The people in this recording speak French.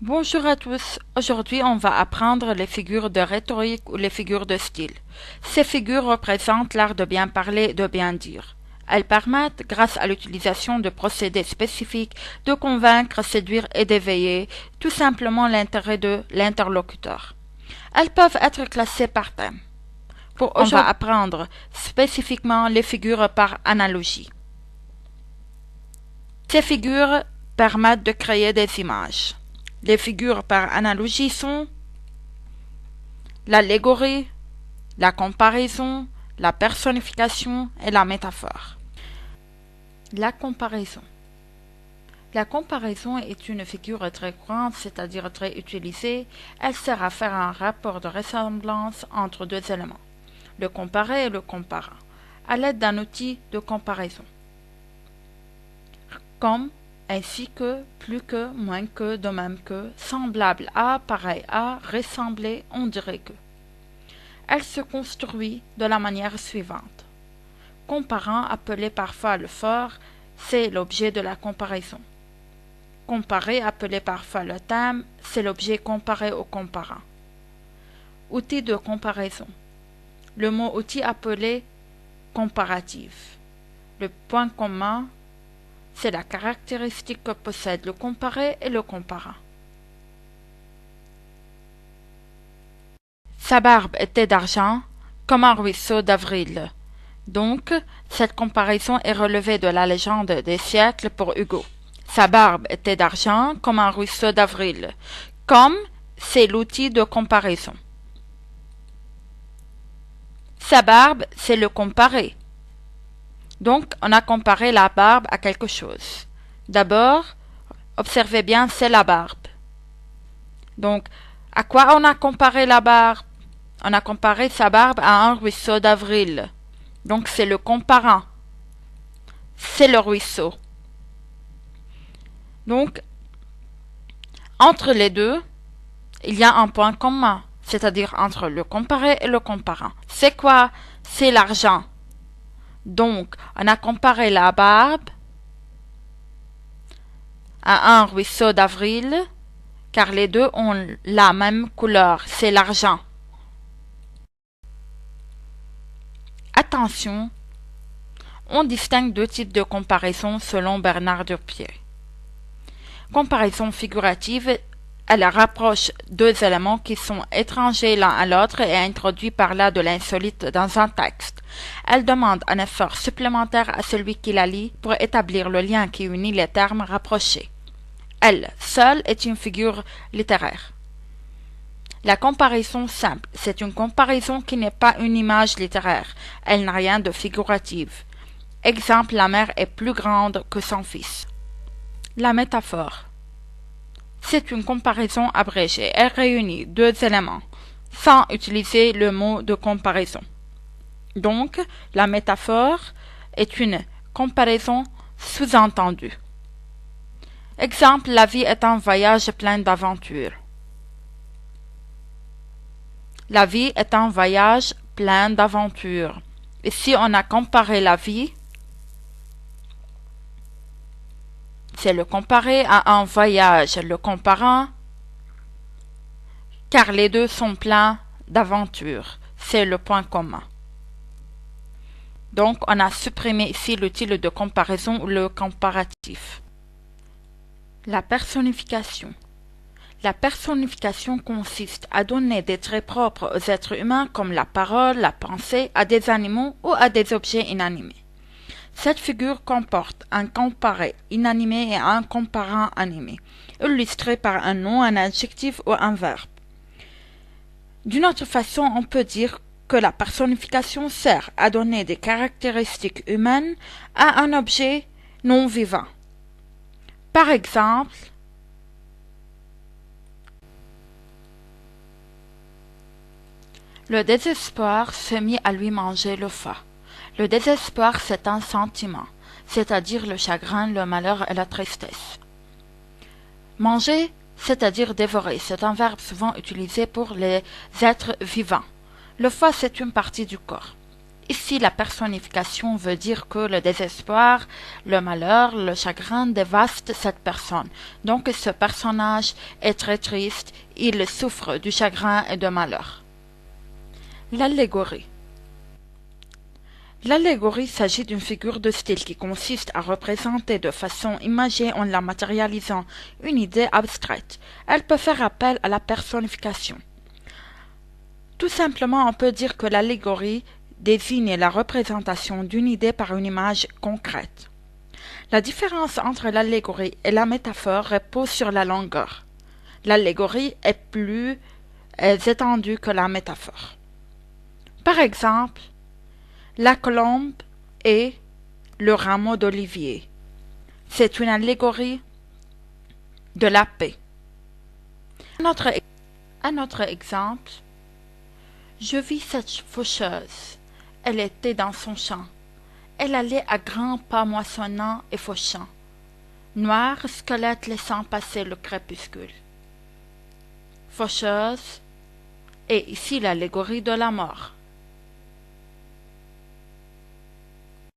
Bonjour à tous. Aujourd'hui, on va apprendre les figures de rhétorique ou les figures de style. Ces figures représentent l'art de bien parler et de bien dire. Elles permettent, grâce à l'utilisation de procédés spécifiques, de convaincre, séduire et d'éveiller tout simplement l'intérêt de l'interlocuteur. Elles peuvent être classées par thème. On va apprendre spécifiquement les figures par analogie. Ces figures permettent de créer des images. Les figures par analogie sont l'allégorie, la comparaison, la personnification et la métaphore. La comparaison. La comparaison est une figure très courante, c'est-à-dire très utilisée. Elle sert à faire un rapport de ressemblance entre deux éléments, le comparé et le comparant, à l'aide d'un outil de comparaison. Comme, ainsi que, plus que, moins que, de même que, semblable à, pareil à, ressembler, on dirait que. Elle se construit de la manière suivante. Comparant, appelé parfois le fort, c'est l'objet de la comparaison. Comparer, appelé parfois le thème, c'est l'objet comparé au comparant. Outil de comparaison. Le mot outil appelé comparatif. Le point commun, c'est la caractéristique que possèdent le comparé et le comparant. Sa barbe était d'argent, comme un ruisseau d'avril. Donc, cette comparaison est relevée de la légende des siècles pour Hugo. Sa barbe était d'argent, comme un ruisseau d'avril. Comme, c'est l'outil de comparaison. Sa barbe, c'est le comparé. Donc, on a comparé la barbe à quelque chose. D'abord, observez bien, c'est la barbe. Donc, à quoi on a comparé la barbe? On a comparé sa barbe à un ruisseau d'avril. Donc, c'est le comparant. C'est le ruisseau. Donc, entre les deux, il y a un point commun, c'est-à-dire entre le comparé et le comparant. C'est quoi? C'est l'argent. Donc, on a comparé la barbe à un ruisseau d'avril, car les deux ont la même couleur, c'est l'argent. Attention, on distingue deux types de comparaison selon Bernard Durpier. Comparaison figurative, elle rapproche deux éléments qui sont étrangers l'un à l'autre et introduit par là de l'insolite dans un texte. Elle demande un effort supplémentaire à celui qui la lit pour établir le lien qui unit les termes rapprochés. Elle, seule, est une figure littéraire. La comparaison simple, c'est une comparaison qui n'est pas une image littéraire. Elle n'a rien de figurative. Exemple, la mère est plus grande que son fils. La métaphore. C'est une comparaison abrégée. Elle réunit deux éléments, sans utiliser le mot de comparaison. Donc, la métaphore est une comparaison sous-entendue. Exemple, la vie est un voyage plein d'aventures. La vie est un voyage plein d'aventures. Ici, on a comparé la vie, c'est le comparé à un voyage, le comparant, car les deux sont pleins d'aventures, c'est le point commun. Donc, on a supprimé ici l'outil de comparaison ou le comparatif. La personnification. La personnification consiste à donner des traits propres aux êtres humains comme la parole, la pensée, à des animaux ou à des objets inanimés. Cette figure comporte un comparé inanimé et un comparant animé, illustré par un nom, un adjectif ou un verbe. D'une autre façon, on peut dire que la personnification sert à donner des caractéristiques humaines à un objet non vivant. Par exemple, le désespoir se mit à lui manger le foie. Le désespoir, c'est un sentiment, c'est-à-dire le chagrin, le malheur et la tristesse. Manger, c'est-à-dire dévorer, c'est un verbe souvent utilisé pour les êtres vivants. Le foie, c'est une partie du corps. Ici, la personnification veut dire que le désespoir, le malheur, le chagrin dévastent cette personne. Donc ce personnage est très triste, il souffre du chagrin et du malheur. L'allégorie. L'allégorie s'agit d'une figure de style qui consiste à représenter de façon imagée en la matérialisant une idée abstraite. Elle peut faire appel à la personnification. Tout simplement, on peut dire que l'allégorie désigne la représentation d'une idée par une image concrète. La différence entre l'allégorie et la métaphore repose sur la longueur. L'allégorie est plus étendue que la métaphore. Par exemple, la colombe et le rameau d'olivier. C'est une allégorie de la paix. Un autre exemple, je vis cette faucheuse. Elle était dans son champ. Elle allait à grands pas moissonnant et fauchant. Noir squelette laissant passer le crépuscule. Faucheuse, et ici l'allégorie de la mort.